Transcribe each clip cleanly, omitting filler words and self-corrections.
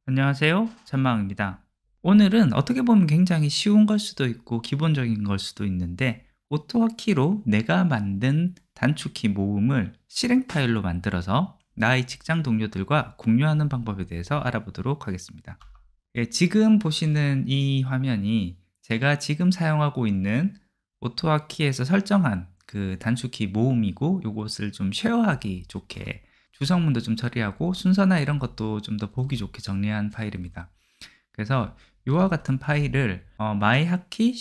안녕하세요. 전망입니다. 오늘은 어떻게 보면 굉장히 쉬운 걸 수도 있고 기본적인 걸 수도 있는데 오토화키로 내가 만든 단축키 모음을 실행 파일로 만들어서 나의 직장 동료들과 공유하는 방법에 대해서 알아보도록 하겠습니다. 예, 지금 보시는 이 화면이 제가 지금 사용하고 있는 오토화키에서 설정한 그 단축키 모음이고, 요것을 좀 쉐어하기 좋게 주성문도 좀 처리하고 순서나 이런 것도 좀 더 보기 좋게 정리한 파일입니다. 그래서 이와 같은 파일을 myHotkey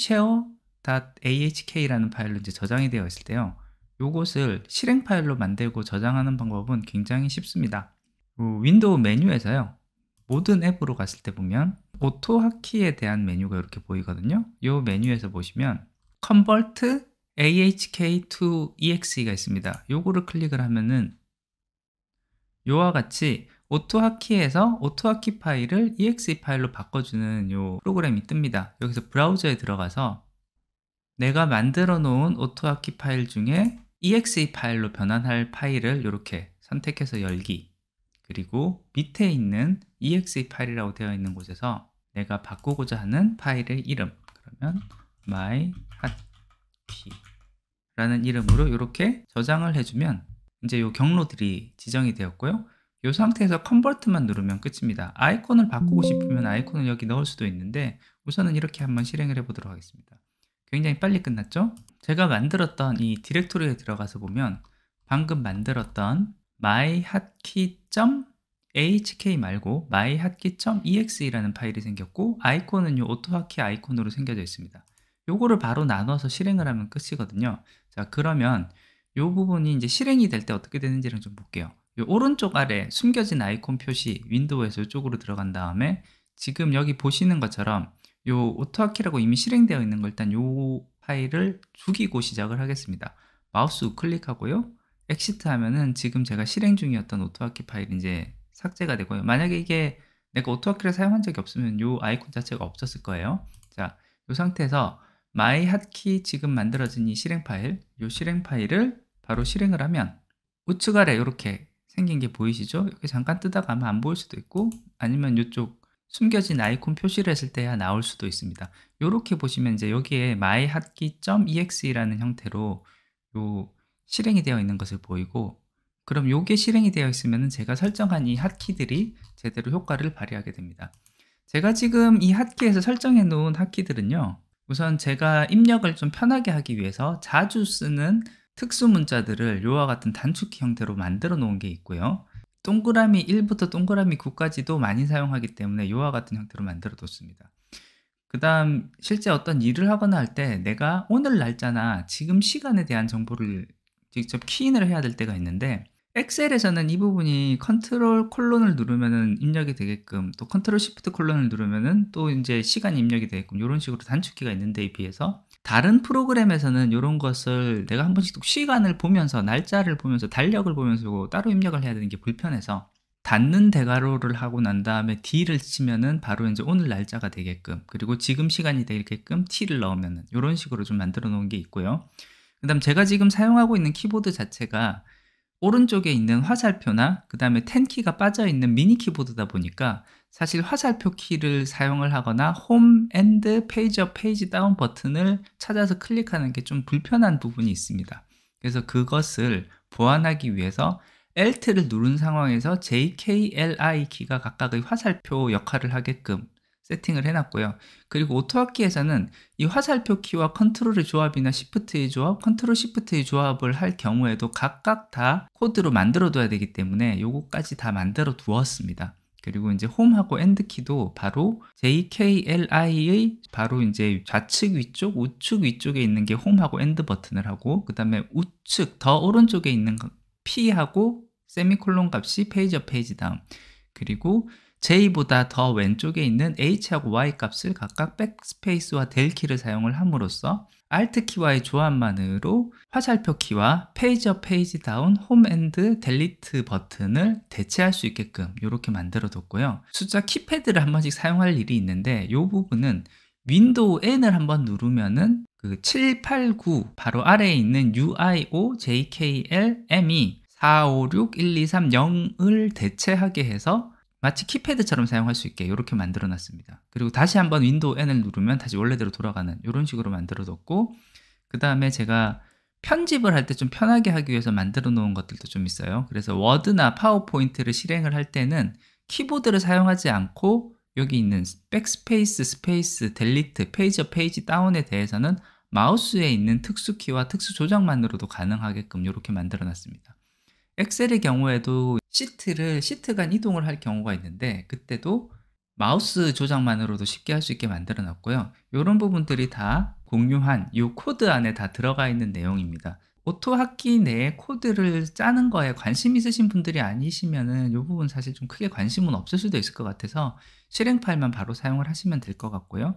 share.ahk라는 파일로 이제 저장이 되어 있을 때요, 요것을 실행 파일로 만들고 저장하는 방법은 굉장히 쉽습니다. 윈도우 메뉴에서요, 모든 앱으로 갔을 때 보면 오토하키에 대한 메뉴가 이렇게 보이거든요. 이 메뉴에서 보시면 Convert AHK to EXE가 있습니다. 요거를 클릭을 하면은 요와 같이 오토하키에서 오토하키 파일을 EXE 파일로 바꿔주는 요 프로그램이 뜹니다. 여기서 브라우저에 들어가서 내가 만들어 놓은 오토하키 파일 중에 EXE 파일로 변환할 파일을 이렇게 선택해서 열기, 그리고 밑에 있는 exe 파일이라고 되어 있는 곳에서 내가 바꾸고자 하는 파일의 이름, 그러면 myHotkey 라는 이름으로 이렇게 저장을 해주면 이제 이 경로들이 지정이 되었고요. 이 상태에서 컨버트만 누르면 끝입니다. 아이콘을 바꾸고 싶으면 아이콘을 여기 넣을 수도 있는데 우선은 이렇게 한번 실행을 해 보도록 하겠습니다. 굉장히 빨리 끝났죠? 제가 만들었던 이 디렉토리에 들어가서 보면 방금 만들었던 myhotkey.ahk 말고 myhotkey.exe라는 파일이 생겼고, 아이콘은 이 오토하키 아이콘으로 생겨져 있습니다. 요거를 바로 나눠서 실행을 하면 끝이거든요. 자, 그러면 이 부분이 이제 실행이 될 때 어떻게 되는지를 좀 볼게요. 요 오른쪽 아래 숨겨진 아이콘 표시 윈도우에서 이쪽으로 들어간 다음에 지금 여기 보시는 것처럼 요 오토하키라고 이미 실행되어 있는 거, 일단 요 파일을 죽이고 시작을 하겠습니다. 마우스 우클릭하고요, 엑시트 하면은 지금 제가 실행 중이었던 오토하키 파일이 이제 삭제가 되고요. 만약에 이게 내가 오토하키를 사용한 적이 없으면 요 아이콘 자체가 없었을 거예요. 자, 이 상태에서 myHotkey 지금 만들어진 이 실행 파일, 이 실행 파일을 바로 실행을 하면 우측 아래 이렇게 생긴 게 보이시죠? 여기 잠깐 뜨다가 아마 안 보일 수도 있고, 아니면 이쪽 숨겨진 아이콘 표시를 했을 때야 나올 수도 있습니다. 이렇게 보시면 이제 여기에 myhotkey.exe라는 형태로 요 실행이 되어 있는 것을 보이고, 그럼 요게 실행이 되어 있으면 제가 설정한 이 핫키들이 제대로 효과를 발휘하게 됩니다. 제가 지금 이 핫키에서 설정해 놓은 핫키들은요, 우선 제가 입력을 좀 편하게 하기 위해서 자주 쓰는 특수 문자들을 요와 같은 단축키 형태로 만들어 놓은 게 있고요, 동그라미 1부터 동그라미 9까지도 많이 사용하기 때문에 요와 같은 형태로 만들어 뒀습니다. 그 다음 실제 어떤 일을 하거나 할 때 내가 오늘 날짜나 지금 시간에 대한 정보를 직접 키인을 해야 될 때가 있는데, 엑셀에서는 이 부분이 컨트롤 콜론을 누르면은 입력이 되게끔, 또 컨트롤 시프트 콜론을 누르면은 또 이제 시간이 입력이 되게끔 이런 식으로 단축키가 있는 데에 비해서 다른 프로그램에서는 이런 것을 내가 한 번씩 또 시간을 보면서 날짜를 보면서 달력을 보면서 따로 입력을 해야 되는 게 불편해서 닫는 대괄호를 하고 난 다음에 D를 치면은 바로 이제 오늘 날짜가 되게끔, 그리고 지금 시간이 되게끔 T를 넣으면은 이런 식으로 좀 만들어 놓은 게 있고요. 그 다음 제가 지금 사용하고 있는 키보드 자체가 오른쪽에 있는 화살표나 그 다음에 10키가 빠져 있는 미니 키보드다 보니까 사실 화살표 키를 사용을 하거나 홈 앤드 페이지 업 페이지 다운 버튼을 찾아서 클릭하는 게 좀 불편한 부분이 있습니다. 그래서 그것을 보완하기 위해서 Alt를 누른 상황에서 JKLI 키가 각각의 화살표 역할을 하게끔 세팅을 해놨고요. 그리고 오토하키에서는 이 화살표 키와 컨트롤의 조합이나 시프트의 조합, 컨트롤 시프트의 조합을 할 경우에도 각각 다 코드로 만들어 둬야 되기 때문에 요거까지 다 만들어 두었습니다. 그리고 이제 홈하고 엔드 키도 바로 JKLI의 바로 이제 좌측 위쪽, 우측 위쪽에 있는 게 홈하고 엔드 버튼을 하고, 그 다음에 우측 더 오른쪽에 있는 P하고 세미콜론 값이 페이지 업 페이지 다운, 그리고 J보다 더 왼쪽에 있는 H하고 Y 값을 각각 백스페이스와 델 키를 사용을 함으로써 Alt 키와의 조합만으로 화살표 키와 페이지 업 페이지 다운, 홈 앤드 델리트 버튼을 대체할 수 있게끔 이렇게 만들어 뒀고요. 숫자 키패드를 한 번씩 사용할 일이 있는데 이 부분은 윈도우 N을 한번 누르면은 그 789 바로 아래에 있는 UIO JKL M이 456123 0을 대체하게 해서 마치 키패드처럼 사용할 수 있게 이렇게 만들어 놨습니다. 그리고 다시 한번 윈도우 N을 누르면 다시 원래대로 돌아가는 이런 식으로 만들어 뒀고, 그 다음에 제가 편집을 할 때 좀 편하게 하기 위해서 만들어 놓은 것들도 좀 있어요. 그래서 워드나 파워포인트를 실행을 할 때는 키보드를 사용하지 않고 여기 있는 백스페이스, 스페이스, 델리트, 페이지업, 페이지 다운에 대해서는 마우스에 있는 특수키와 특수 조작만으로도 가능하게끔 이렇게 만들어 놨습니다. 엑셀의 경우에도 시트 간 이동을 할 경우가 있는데 그때도 마우스 조작만으로도 쉽게 할 수 있게 만들어 놨고요. 이런 부분들이 다 공유한 이 코드 안에 다 들어가 있는 내용입니다. 오토학기 내에 코드를 짜는 거에 관심 있으신 분들이 아니시면은 이 부분 사실 좀 크게 관심은 없을 수도 있을 것 같아서 실행 파일만 바로 사용을 하시면 될 것 같고요.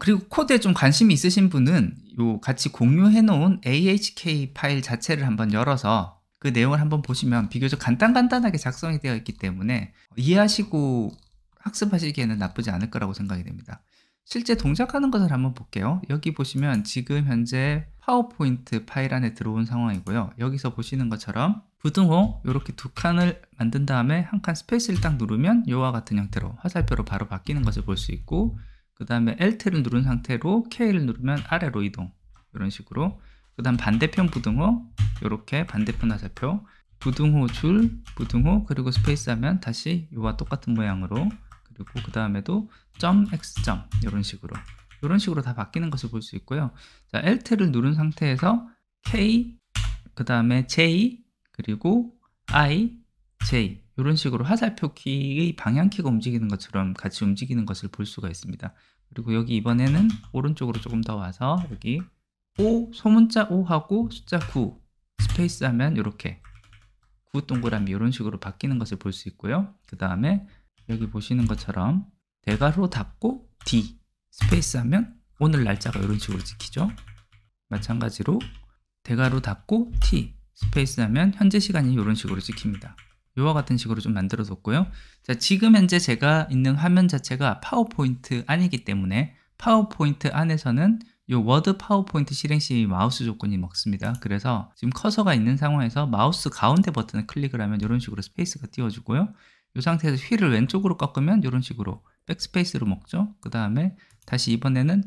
그리고 코드에 좀 관심이 있으신 분은 요 같이 공유해 놓은 AHK 파일 자체를 한번 열어서 그 내용을 한번 보시면 비교적 간단하게 작성이 되어 있기 때문에 이해하시고 학습하시기에는 나쁘지 않을 거라고 생각이 됩니다. 실제 동작하는 것을 한번 볼게요. 여기 보시면 지금 현재 파워포인트 파일 안에 들어온 상황이고요. 여기서 보시는 것처럼 부등호 이렇게 두 칸을 만든 다음에 한 칸 스페이스를 딱 누르면 이와 같은 형태로 화살표로 바로 바뀌는 것을 볼 수 있고, 그 다음에 Alt를 누른 상태로 K를 누르면 아래로 이동, 이런 식으로. 그 다음 반대편 부등호, 이렇게 반대편 화살표, 부등호 줄, 부등호, 그리고 스페이스 하면 다시 이와 똑같은 모양으로, 그리고 그 다음에도 x 이런 식으로 다 바뀌는 것을 볼 수 있고요. 자, Alt를 누른 상태에서 K, 그 다음에 J, 그리고 I, J 이런 식으로 화살표 키의 방향키가 움직이는 것처럼 같이 움직이는 것을 볼 수가 있습니다. 그리고 여기 이번에는 오른쪽으로 조금 더 와서 여기 O, 소문자 O하고 숫자 9 스페이스 하면 이렇게 9 동그라미 이런 식으로 바뀌는 것을 볼 수 있고요. 그 다음에 여기 보시는 것처럼 대괄호 닫고 D 스페이스 하면 오늘 날짜가 이런 식으로 찍히죠. 마찬가지로 대괄호 닫고 T 스페이스 하면 현재 시간이 이런 식으로 찍힙니다. 이와 같은 식으로 좀 만들어 뒀고요. 자, 지금 현재 제가 있는 화면 자체가 파워포인트 아니기 때문에 파워포인트 안에서는 이 워드 파워포인트 실행 시 마우스 조건이 먹습니다. 그래서 지금 커서가 있는 상황에서 마우스 가운데 버튼을 클릭을 하면 이런 식으로 스페이스가 띄워지고요. 이 상태에서 휠을 왼쪽으로 꺾으면 이런 식으로 백스페이스로 먹죠. 그 다음에 다시 이번에는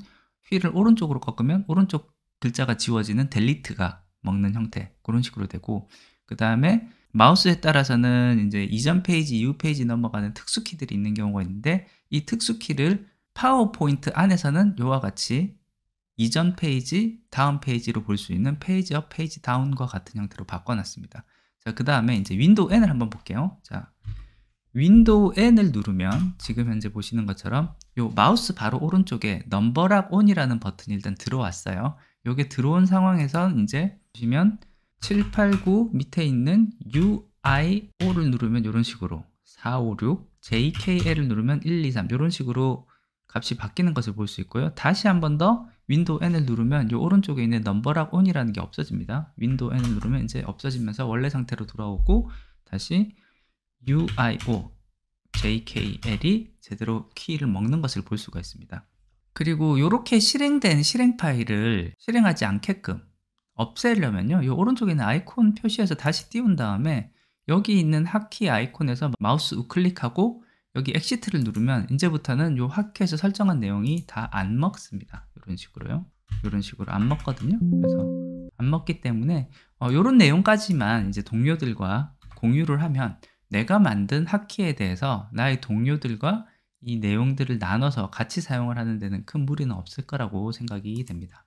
휠을 오른쪽으로 꺾으면 오른쪽 글자가 지워지는 델리트가 먹는 형태, 그런 식으로 되고, 그 다음에 마우스에 따라서는 이제 이전 페이지, 이후 페이지 넘어가는 특수키들이 있는 경우가 있는데 이 특수키를 파워포인트 안에서는 이와 같이 이전 페이지, 다음 페이지로 볼 수 있는 페이지 업, 페이지 다운과 같은 형태로 바꿔놨습니다. 자, 그 다음에 이제 윈도우 N을 한번 볼게요. 자, 윈도우 N을 누르면 지금 현재 보시는 것처럼 요 마우스 바로 오른쪽에 넘버락 온이라는 버튼이 일단 들어왔어요. 요게 들어온 상황에서 이제 보시면 789 밑에 있는 UIO를 누르면 이런 식으로 456, JKL을 누르면 123 이런 식으로 값이 바뀌는 것을 볼 수 있고요. 다시 한 번 더 윈도우 N을 누르면 이 오른쪽에 있는 넘버락 온이라는 게 없어집니다. 윈도우 N을 누르면 이제 없어지면서 원래 상태로 돌아오고 다시 UIO, JKL이 제대로 키를 먹는 것을 볼 수가 있습니다. 그리고 이렇게 실행된 실행 파일을 실행하지 않게끔 없애려면요, 이 오른쪽에 있는 아이콘 표시에서 다시 띄운 다음에 여기 있는 핫키 아이콘에서 마우스 우클릭하고 여기 엑시트를 누르면 이제부터는 이 핫키에서 설정한 내용이 다 안 먹습니다. 이런 식으로요. 이런 식으로 안 먹거든요. 그래서 안 먹기 때문에 이런 내용까지만 이제 동료들과 공유를 하면 내가 만든 핫키에 대해서 나의 동료들과 이 내용들을 나눠서 같이 사용을 하는 데는 큰 무리는 없을 거라고 생각이 됩니다.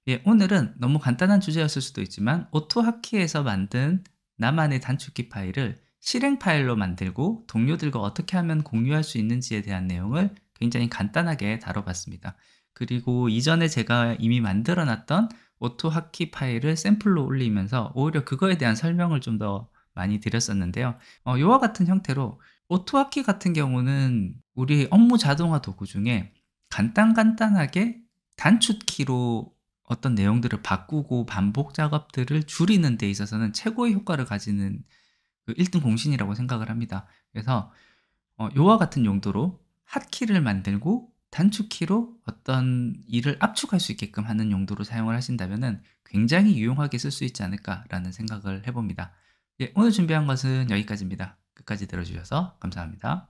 예, 오늘은 너무 간단한 주제였을 수도 있지만 오토하키에서 만든 나만의 단축키 파일을 실행 파일로 만들고 동료들과 어떻게 하면 공유할 수 있는지에 대한 내용을 굉장히 간단하게 다뤄봤습니다. 그리고 이전에 제가 이미 만들어 놨던 오토하키 파일을 샘플로 올리면서 오히려 그거에 대한 설명을 좀 더 많이 드렸었는데요. 이와 같은 형태로 오토하키 같은 경우는 우리 업무 자동화 도구 중에 간단하게 단축키로 어떤 내용들을 바꾸고 반복 작업들을 줄이는 데 있어서는 최고의 효과를 가지는 그 1등 공신이라고 생각을 합니다. 그래서 이와 같은 용도로 핫키를 만들고 단축키로 어떤 일을 압축할 수 있게끔 하는 용도로 사용을 하신다면 굉장히 유용하게 쓸 수 있지 않을까라는 생각을 해봅니다. 예, 오늘 준비한 것은 여기까지입니다. 끝까지 들어주셔서 감사합니다.